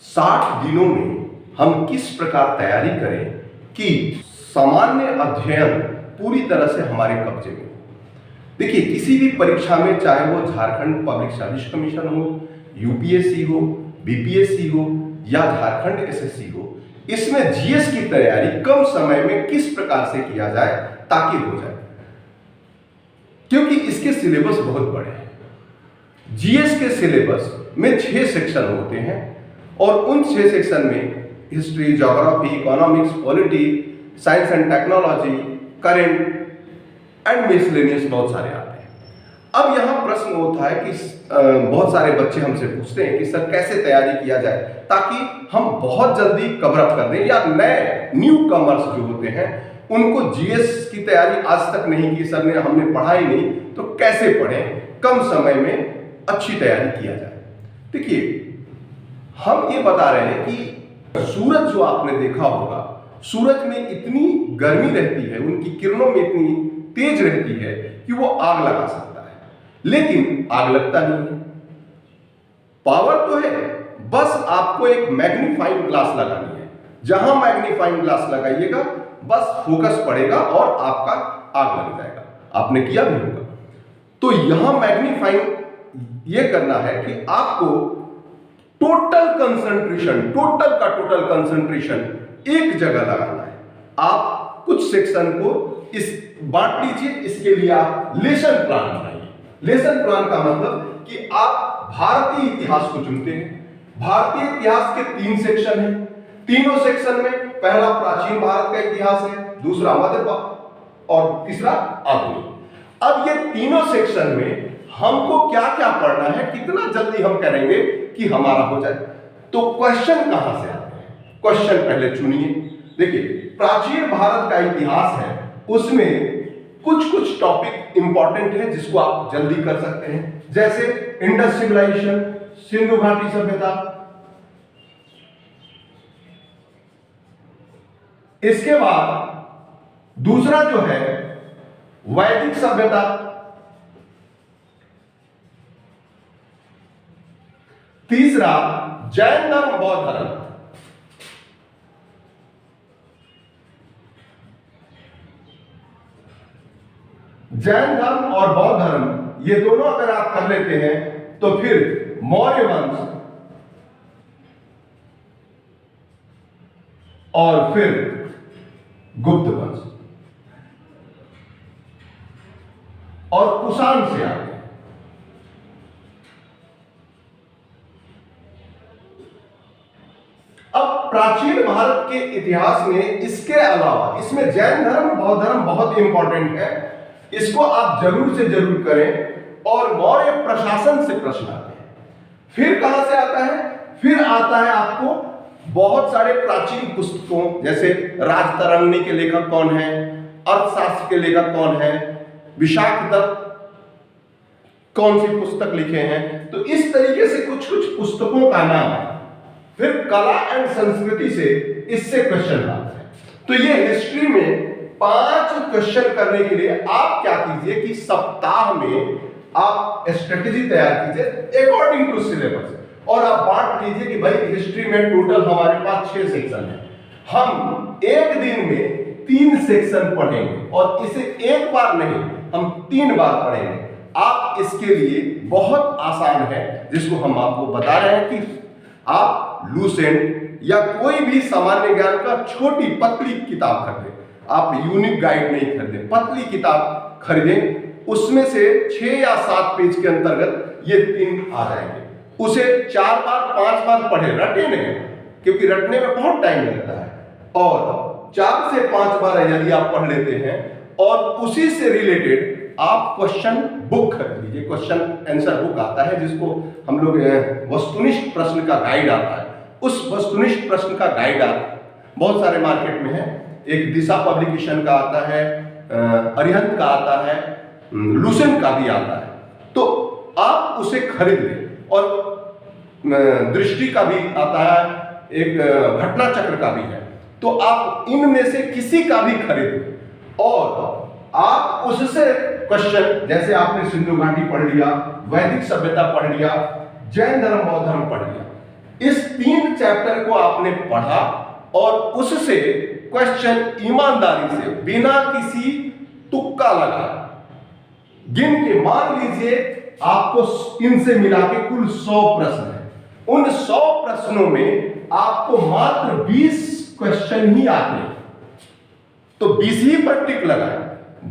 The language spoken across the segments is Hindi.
60 दिनों में हम किस प्रकार तैयारी करें कि सामान्य अध्ययन पूरी तरह से हमारे कब्जे में हो। देखिए, किसी भी परीक्षा में, चाहे वो झारखंड पब्लिक सर्विस कमीशन हो, यूपीएससी हो, बीपीएससी हो या झारखंड एसएससी हो, इसमें जीएस की तैयारी कम समय में किस प्रकार से किया जाए ताकि हो जाए, क्योंकि इसके सिलेबस बहुत बड़े हैं। जीएस के सिलेबस में 6 सेक्शन होते हैं और उन 6 सेक्शन में history, geography, economics, polity, science and technology, current and miscellaneous बहुत सारे आते हैं। अब यहाँ प्रश्न होता है कि बहुत सारे बच्चे हमसे पूछते हैं कि सर कैसे तैयारी किया जाए ताकि हम बहुत जल्दी कवर अप कर दें, या नए न्यू कमर्स जो होते हैं उनको जीएस की तैयारी आज तक नहीं की, सर ने हमने पढ़ा ही नहीं, तो कैसे पढ़ें, कम समय में अच्छी तैयारी किया जाए। देखिए, हम ये बता रहे हैं कि सूरज जो आपने देखा होगा, सूरज में इतनी गर्मी रहती है, उनकी किरणों में इतनी तेज रहती है कि वो आग लगा सकता है, लेकिन आग लगता नहीं है। पावर तो है, बस आपको एक मैग्नीफाइंग ग्लास लगानी है। जहां मैग्नीफाइंग ग्लास लगाइएगा बस फोकस पड़ेगा और आपका आग लग जाएगा। आपने किया भी होगा। तो यहां मैग्नीफाइंग ये करना है कि आपको टोटल कंसंट्रेशन एक जगह लगाना है। आप कुछ सेक्शन को इस बांट लीजिए। इसके लिए आप लेसन प्लान बनाइए। लेसन प्लान का मतलब कि आप भारतीय इतिहास को चुनते हैं। भारतीय इतिहास के 3 सेक्शन हैं। तीनों सेक्शन में पहला प्राचीन भारत का इतिहास है, दूसरा मध्य और तीसरा आधुनिक। अब ये तीनों सेक्शन में हमको क्या क्या पढ़ना है, कितना जल्दी हम करेंगे कि हमारा हो जाए। तो क्वेश्चन कहां से आते हैं, क्वेश्चन पहले चुनिए। देखिए, प्राचीन भारत का इतिहास है, उसमें कुछ टॉपिक इंपॉर्टेंट है जिसको आप जल्दी कर सकते हैं, जैसे इंडस सिविलाइजेशन, सिंधु घाटी सभ्यता। इसके बाद दूसरा जो है वैदिक सभ्यता, तीसरा जैन धर्म, बौद्ध धर्म, जैन धर्म और बौद्ध धर्म, ये दोनों अगर आप कर लेते हैं तो फिर मौर्य वंश और फिर गुप्त वंश और कुषाण से आगे। अब प्राचीन भारत के इतिहास में इसके अलावा इसमें जैन धर्म, बौद्ध धर्म बहुत इंपॉर्टेंट है, इसको आप जरूर से जरूर करें। और मौर्य प्रशासन से प्रश्न आते हैं। फिर कहां से आता है, फिर आता है आपको बहुत सारे प्राचीन पुस्तकों, जैसे राजतरंगिणी के लेखक कौन है, अर्थशास्त्र के लेखक कौन है, विशाख दत्त कौन सी पुस्तक लिखे हैं। तो इस तरीके से कुछ पुस्तकों का नाम है। फिर कला एंड संस्कृति से इससे क्वेश्चन आते हैं। तो ये हिस्ट्री में 5 क्वेश्चन करने के लिए आप क्या कीजिए कि सप्ताह में आप स्ट्रेटेजी तैयार कीजिए अकॉर्डिंग टू सिलेबस, और आप बांट लीजिए कि भाई हिस्ट्री में टोटल हमारे पास 6 सेक्शन है, हम एक दिन में 3 सेक्शन पढ़ेंगे और इसे एक बार नहीं, हम 3 बार पढ़ेंगे। आप इसके लिए बहुत आसान है, जिसको हम आपको बता रहे हैं कि आप लूसेंट या कोई भी सामान्य ज्ञान का छोटी पतली किताब खरीदें। आप यूनिक गाइड नहीं खरीदें, पतली किताब खरीदें। उसमें से 6 या 7 पेज के अंतर्गत ये 3 आ जाएंगे। उसे 4 बार 5 बार पढ़े, रटे नहीं, क्योंकि रटने में बहुत टाइम लगता है। और 4 से 5 बार यदि आप पढ़ लेते हैं और उसी से रिलेटेड आप क्वेश्चन बुक खरीद लीजिए। क्वेश्चन आंसर बुक आता है, जिसको हम लोग वस्तुनिष्ठ प्रश्न का गाइड आता है। उस वस्तुनिष्ठ प्रश्न का गाइड बहुत सारे मार्केट में है। एक दिशा पब्लिकेशन का आता है, अरिहंत का आता है, लूसेंट का भी आता है। तो आप उसे खरीद लें। और दृष्टि का भी आता है, एक घटना चक्र का भी है। तो आप इनमें से किसी का भी खरीद लें और आप उससे क्वेश्चन, जैसे आपने सिंधु घाटी पढ़ लिया, वैदिक सभ्यता पढ़ लिया, जैन धर्म, बौद्ध धर्म पढ़ लिया, इस 3 चैप्टर को आपने पढ़ा और उससे क्वेश्चन ईमानदारी से बिना किसी तुक्का लगाए गिन के, मान लीजिए आपको इनसे मिला के कुल 100 प्रश्न है, उन 100 प्रश्नों में आपको मात्र 20 क्वेश्चन ही आते हैं, तो 20 ही पर टिक लगाएं,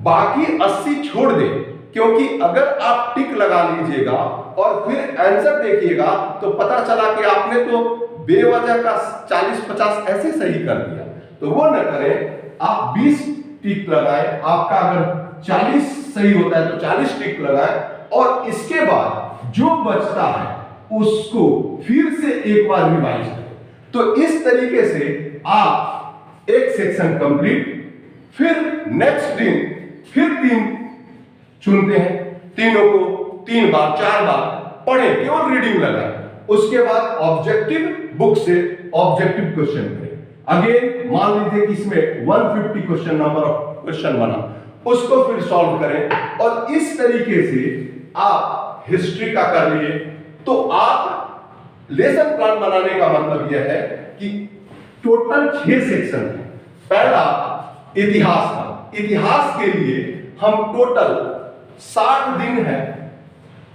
बाकी 80 छोड़ दें। क्योंकि अगर आप टिक लगा लीजिएगा और फिर आंसर देखिएगा तो पता चला कि आपने तो बेवजह का 40-50 ऐसे सही कर दिया, तो वो न करें। आप 20 टिक लगाएं, आपका अगर 40 सही होता है तो 40 टिक लगाएं और इसके बाद जो बचता है उसको फिर से एक बार रिवाइज करें। तो इस तरीके से आप एक सेक्शन कंप्लीट, फिर नेक्स्ट दिन फिर 3 चुनते हैं, तीनों को 3 बार 4 बार पढ़ें, केवल रीडिंग लगाएं। उसके बाद ऑब्जेक्टिव बुक से ऑब्जेक्टिव क्वेश्चन करें। अगेन मान लीजिए कि इसमें 150 क्वेश्चन नंबर ऑफ क्वेश्चन बना, उसको फिर सॉल्व करें और इस तरीके से आप हिस्ट्री का कर लिए। तो आप लेसन प्लान बनाने का मतलब यह है कि टोटल 6 सेक्शन है। पहला इतिहास का, इतिहास के लिए हम टोटल 60 दिन है,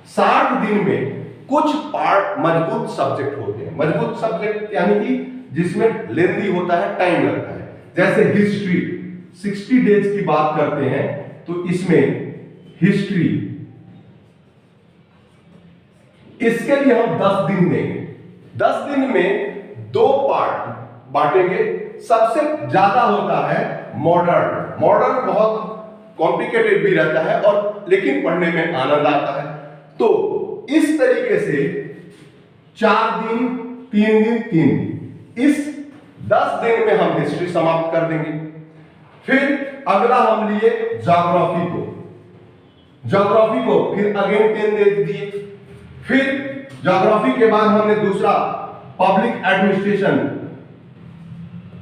60 दिन में कुछ पार्ट मजबूत सब्जेक्ट होते हैं। मजबूत सब्जेक्ट यानी कि जिसमें लेंदी होता है, टाइम लगता है, जैसे हिस्ट्री 60 डेज की बात करते हैं तो इसमें हिस्ट्री, इसके लिए हम 10 दिन देंगे। 10 दिन में 2 पार्ट बांटेंगे। सबसे ज्यादा होता है मॉडर्न। मॉडर्न बहुत कॉम्प्लिकेटेड भी रहता है और लेकिन पढ़ने में आनंद आता है। तो इस तरीके से 4 दिन 3 दिन 3 दिन, इस 10 दिन में हम हिस्ट्री समाप्त कर देंगे। फिर अगला हम लिए ज्योग्राफी को, ज्योग्राफी को फिर अगेन 10 दे दिए। फिर ज्योग्राफी के बाद हमने दूसरा public administration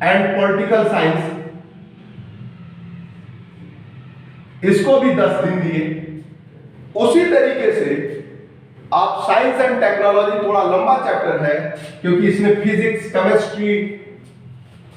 and political science, इसको भी 10 दिन दिए। उसी तरीके से आप साइंस एंड टेक्नोलॉजी, थोड़ा लंबा चैप्टर है क्योंकि इसमें फिजिक्स, केमिस्ट्री,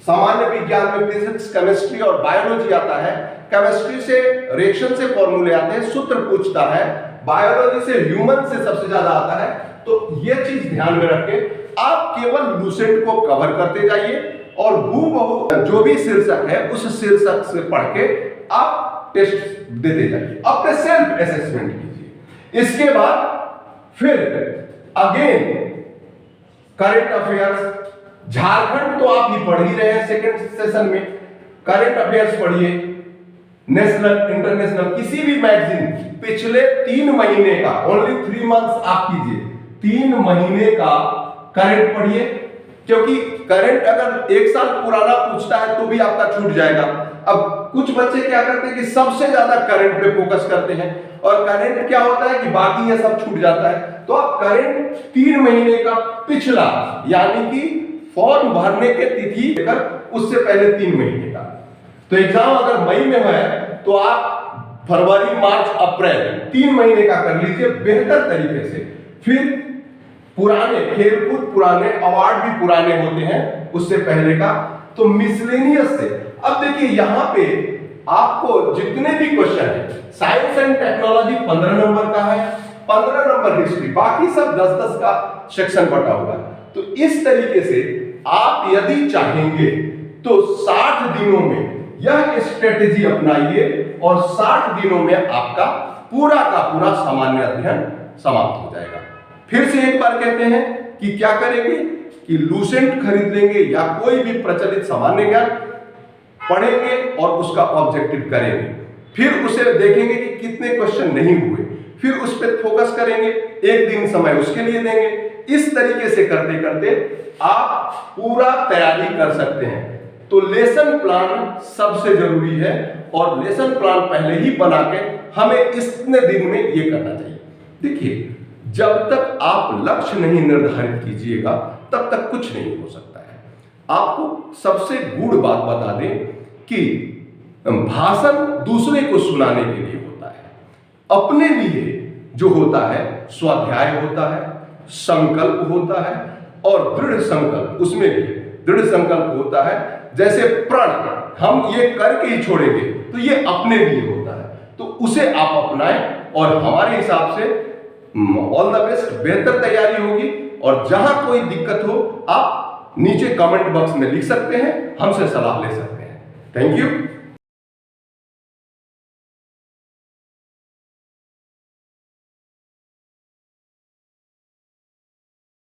सामान्य विज्ञान में फिजिक्स, केमिस्ट्री और बायोलॉजी आता है। केमिस्ट्री से रिएक्शन से फॉर्मूले आते हैं, सूत्र पूछता है। बायोलॉजी से ह्यूमन से सबसे ज्यादा आता है। तो ये चीज ध्यान में रख के आप केवल लूसेंट को कवर करते जाइए और हूबहू जो भी शीर्षक है उस शीर्षक से पढ़ के आप टेस्ट देते जाइए, अपने सेल्फ असेसमेंट कीजिए। इसके बाद फिर अगेन करंट अफेयर्स, झारखंड तो आप ही पढ़ ही रहे हैं सेकंड सेशन में। करंट अफेयर्स पढ़िए, नेशनल इंटरनेशनल, किसी भी मैगजीन पिछले 3 महीने का, ओनली 3 मंथ्स आप कीजिए, 3 महीने का करंट पढ़िए। क्योंकि करंट अगर 1 साल पुराना पूछता है तो भी आपका छूट जाएगा। अब कुछ बच्चे क्या करते हैं कि सबसे ज्यादा करंट पे फोकस करते हैं और करंट क्या होता है कि बाकी ये सब छूट जाता है। तो आप करंट 3 महीने का पिछला, यानी कि फॉर्म भरने के तिथि लेकर उससे पहले 3 महीने का। तो एग्जाम अगर मई में है तो आप फरवरी, मार्च, अप्रैल 3 महीने का कर लीजिए बेहतर तरीके से। फिर पुराने खेलकूद, पुराने अवार्ड भी पुराने होते हैं उससे पहले का। तो मिसलेनियस से अब देखिए यहां पे आपको जितने भी क्वेश्चन है, साइंस एंड टेक्नोलॉजी 15 नंबर का है, 15 नंबर हिस्ट्री, बाकी सब 10-10 का सेक्शन बटा हुआ है। तो इस तरीके से आप यदि चाहेंगे तो 60 दिनों में यह स्ट्रेटेजी अपनाइए और 60 दिनों में आपका पूरा का पूरा सामान्य अध्ययन समाप्त हो जाएगा। फिर से एक बार कहते हैं कि क्या करेंगे कि लूसेंट खरीद लेंगे या कोई भी प्रचलित सामान्य ज्ञान पढ़ेंगे और उसका ऑब्जेक्टिव करेंगे। फिर उसे देखेंगे कि कितने क्वेश्चन नहीं हुए, फिर उस पर फोकस करेंगे, 1 दिन समय उसके लिए देंगे। इस तरीके से करते करते आप पूरा तैयारी कर सकते हैं। तो लेसन प्लान सबसे जरूरी है और लेसन प्लान पहले ही बना के हमें इतने दिन में ये करना चाहिए। देखिए, जब तक आप लक्ष्य नहीं निर्धारित कीजिएगा तब तक कुछ नहीं हो सकता है। आपको सबसे गूढ़ बात बता दें कि भाषण दूसरे को सुनाने के लिए होता है, अपने लिए जो होता है स्वाध्याय होता है, संकल्प होता है और दृढ़ संकल्प, उसमें भी दृढ़ संकल्प होता है। जैसे प्रण, हम ये करके ही छोड़ेंगे, तो ये अपने लिए होता है, तो उसे आप अपनाएं और हमारे हिसाब से ऑल द बेस्ट, बेहतर तैयारी होगी। और जहां कोई दिक्कत हो आप नीचे कमेंट बॉक्स में लिख सकते हैं, हमसे सलाह ले सकते हैं। Thank you.